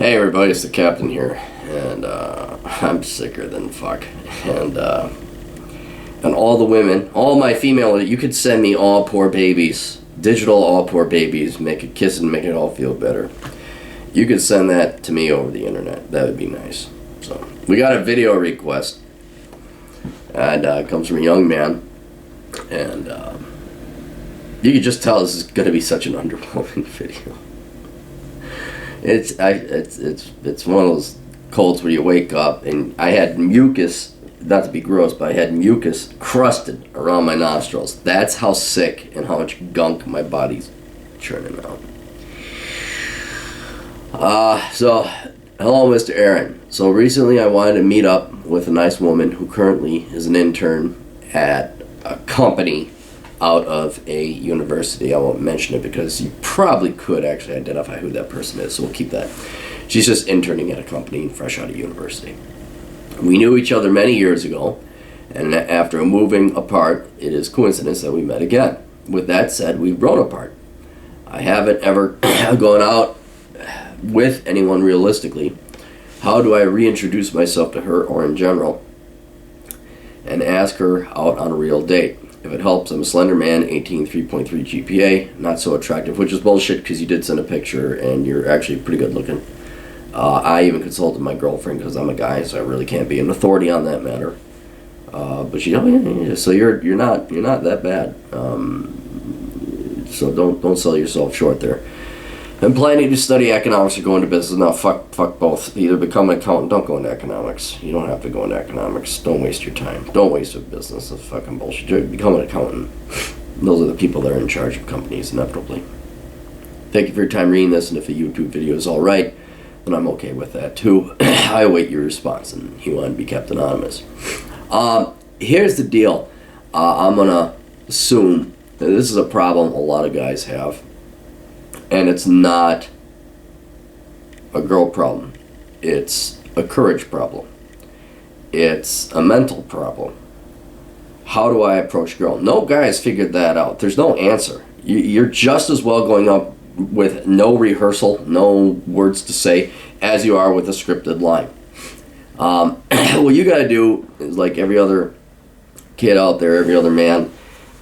Hey everybody, it's the captain here, and I'm sicker than fuck. And all the women, all my female, you could send me all poor babies, digital all poor babies, make a kiss and make it all feel better. You could send that to me over the internet. That would be nice. So we got a video request, and it comes from a young man, and you could just tell this is going to be such an underwhelming video. It's one of those colds where you wake up and I had mucus, not to be gross, but I had mucus crusted around my nostrils. That's how sick and how much gunk my body's churning out. So hello, Mr. Aaron. So recently I wanted to meet up with a nice woman who currently is an intern at a company out of a university. I won't mention it because you probably could actually identify who that person is, so we'll keep that. She's just interning at a company fresh out of university. We knew each other many years ago, and after moving apart, it is coincidence that we met again. With that said, we've grown apart. I haven't ever gone out with anyone realistically. How do I reintroduce myself to her or in general and ask her out on a real date? If it helps, I'm a slender man, 18, 3.3 GPA, not so attractive, which is bullshit because you did send a picture and you're actually pretty good looking. I even consulted my girlfriend because I'm a guy, so I really can't be an authority on that matter. But she, so you're not that bad. So don't sell yourself short there. I'm planning to study economics or go into business. Now, fuck both. Either become an accountant, don't go into economics. You don't have to go into economics. Don't waste your time. Don't waste your business. It's fucking bullshit. Become an accountant. Those are the people that are in charge of companies, inevitably. Thank you for your time reading this, and if a YouTube video is alright, then I'm okay with that too. I await your response, and you want to be kept anonymous. Here's the deal. I'm going to assume that this is a problem a lot of guys have. And it's not a girl problem. It's a courage problem. It's a mental problem. How do I approach a girl? No guy has figured that out. There's no answer. You're just as well going up with no rehearsal, no words to say, as you are with a scripted line. What you gotta do is, like every other kid out there, every other man,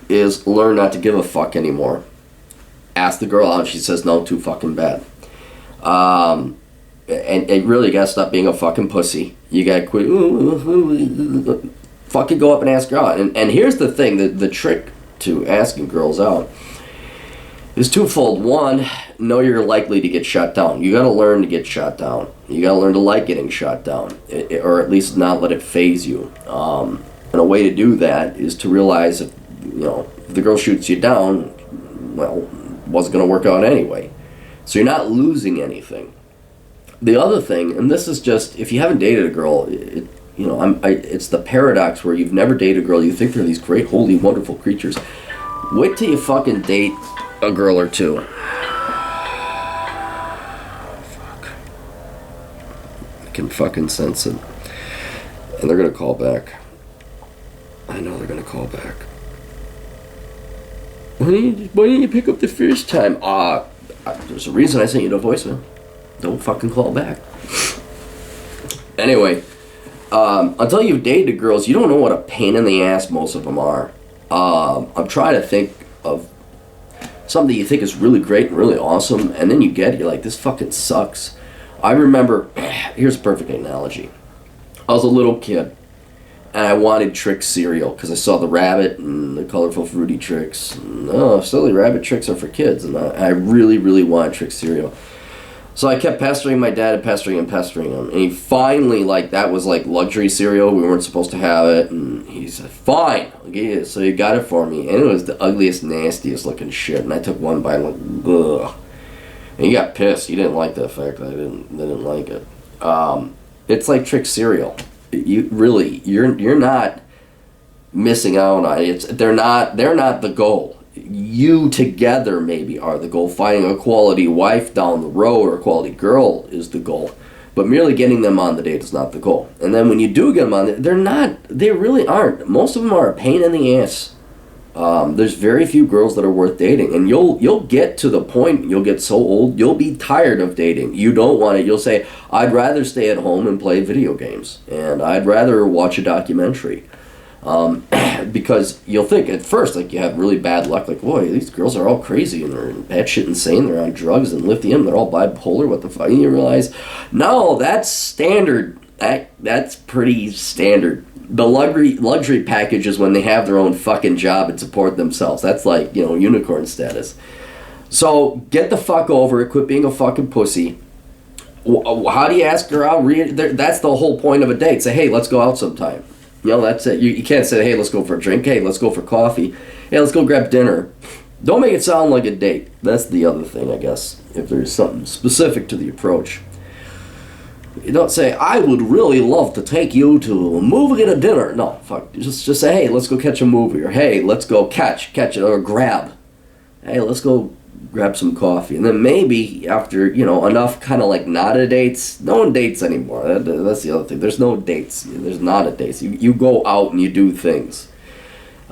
is learn not to give a fuck anymore. Ask the girl out, she says no, too fucking bad. And really, you gotta stop being a fucking pussy. You gotta quit. Fucking go up and ask her out. And here's the thing: the trick to asking girls out is twofold. One, know you're likely to get shot down. You gotta learn to get shot down. You gotta learn to like getting shot down, or at least not let it phase you. And a way to do that is to realize if the girl shoots you down, well, wasn't going to work out anyway. So you're not losing anything. The other thing, and this is just, if you haven't dated a girl, it's the paradox where you've never dated a girl, you think they're these great, holy, wonderful creatures. Wait till you fucking date a girl or two. Fuck. I can fucking sense it. And they're going to call back. I know they're going to call back. Why didn't you pick up the first time? There's a reason I sent you the voicemail. Don't fucking call back. Anyway, until you've dated girls, you don't know what a pain in the ass most of them are. I'm trying to think of something you think is really great and really awesome, and then you get it, you're like, this fucking sucks. I remember, here's a perfect analogy. I was a little kid, and I wanted Trix cereal because I saw the rabbit and the colorful fruity Trix. Silly rabbit Trix are for kids, and I really, really wanted Trix cereal. So I kept pestering my dad and pestering him. And he finally, that was like luxury cereal. We weren't supposed to have it. And he said, fine. Okay, so he got it for me. And it was the ugliest, nastiest looking shit. And I took one bite and went, ugh. And he got pissed. He didn't like the fact that I didn't like it. It's like Trix cereal. You're not missing out on it. They're not the goal. You together maybe are the goal. Finding a quality wife down the road or a quality girl is the goal. But merely getting them on the date is not the goal. And then when you do get them on, they really aren't. Most of them are a pain in the ass. There's very few girls that are worth dating, and you'll get to the point, you'll get so old, you'll be tired of dating. You don't want it. You'll say, I'd rather stay at home and play video games, and I'd rather watch a documentary. Because you'll think at first, like, you have really bad luck, like, boy, these girls are all crazy and they're batshit insane, they're on drugs and lithium, they're all bipolar, what the fuck? And you realize, no, that's standard. That's pretty standard. The luxury package is when they have their own fucking job and support themselves. That's like, unicorn status. So get the fuck over it. Quit being a fucking pussy. How do you ask her out? That's the whole point of a date. Say, hey, let's go out sometime. That's it. You can't say, hey, let's go for a drink. Hey, let's go for coffee. Hey, let's go grab dinner. Don't make it sound like a date. That's the other thing, I guess, if there's something specific to the approach. You don't say, I would really love to take you to a movie and a dinner. No, fuck. Just say, hey, let's go catch a movie. Or, hey, let's go catch it, or grab. Hey, let's go grab some coffee. And then maybe after, enough kind of like nada dates. No one dates anymore. That's the other thing. There's no dates. There's nada dates. You go out and you do things.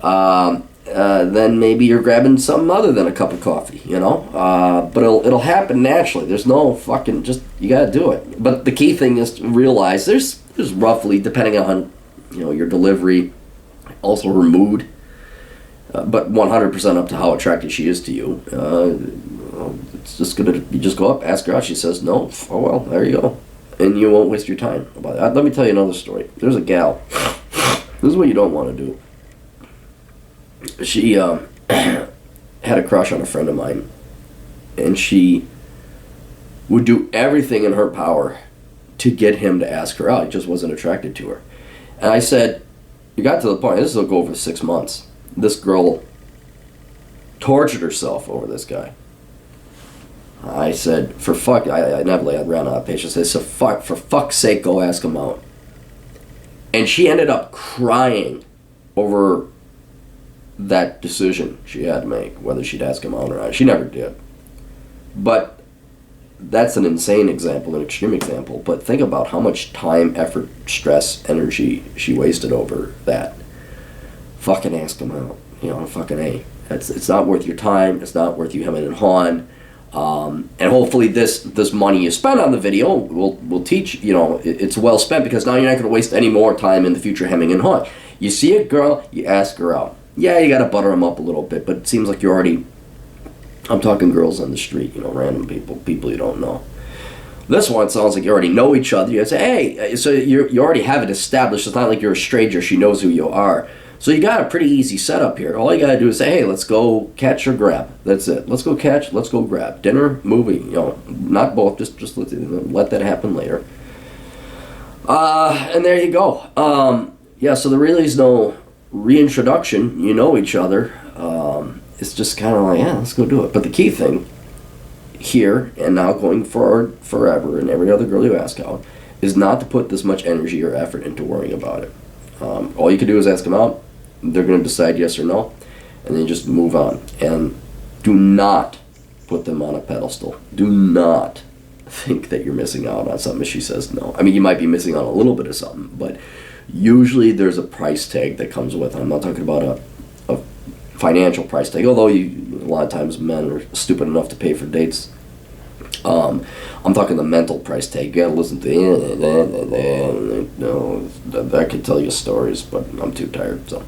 Then maybe you're grabbing something other than a cup of coffee, but it'll happen naturally. There's no fucking, just, you gotta do it. But the key thing is to realize there's roughly, depending on, your delivery, also her mood, but 100% up to how attracted she is to you. It's just you just go up, ask her out, she says no, oh well, there you go. And you won't waste your time about that. Let me tell you another story. There's a gal, this is what you don't want to do. She had a crush on a friend of mine, and she would do everything in her power to get him to ask her out. He just wasn't attracted to her. And I said, you got to the point, this will go over 6 months. This girl tortured herself over this guy. I said, I never ran out of patience. I said, for fuck's sake, go ask him out. And she ended up crying over that decision she had to make, whether she'd ask him out or not. She never did. But that's an insane example, an extreme example. But think about how much time, effort, stress, energy she wasted over that. Fucking ask him out. Fucking A. It's not worth your time. It's not worth you hemming and hawing. And hopefully this money you spend on the video will teach, it's well spent, because now you're not going to waste any more time in the future hemming and hawing. You see a girl, you ask her out. Yeah, you got to butter them up a little bit, but it seems like you're already, I'm talking girls on the street, random people you don't know. This one sounds like you already know each other. You say, hey, so you already have it established. It's not like you're a stranger. She knows who you are. So you got a pretty easy setup here. All you got to do is say, hey, let's go catch or grab. That's it. Let's go catch, let's go grab. Dinner, movie, not both. Just let that happen later. And there you go. So there really is no reintroduction. You know each other. It's just kind of like, yeah, let's go do it. But the key thing here, and now going forward forever, and every other girl you ask out, is not to put this much energy or effort into worrying about it. All you can do is ask them out. They're going to decide yes or no, and then just move on. And do not put them on a pedestal. Do not think that you're missing out on something if she says no. I mean, you might be missing out on a little bit of something, but usually there's a price tag that comes with it. I'm not talking about a financial price tag, although a lot of times men are stupid enough to pay for dates. I'm talking the mental price tag. You gotta listen to I could tell you stories, but I'm too tired. So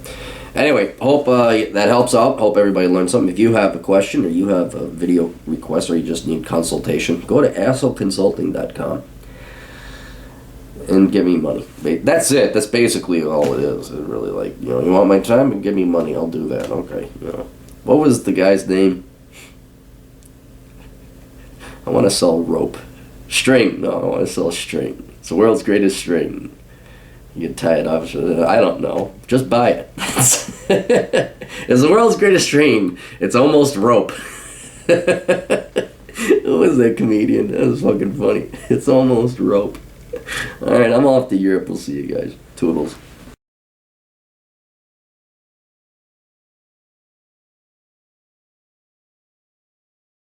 anyway, hope that helps out. Hope everybody learned something. If you have a question, or you have a video request, or you just need consultation, go to assholeconsulting.com and give me money. That's it. That's basically all it is. It really, you want my time and give me money, I'll do that. Okay. What was the guy's name? I want to sell rope. String. No, I want to sell string. It's the world's greatest string. You can tie it off. I don't know. Just buy it. It's the world's greatest string. It's almost rope. Who was that comedian? That was fucking funny. It's almost rope. Alright, I'm off to Europe. We'll see you guys. Toodles.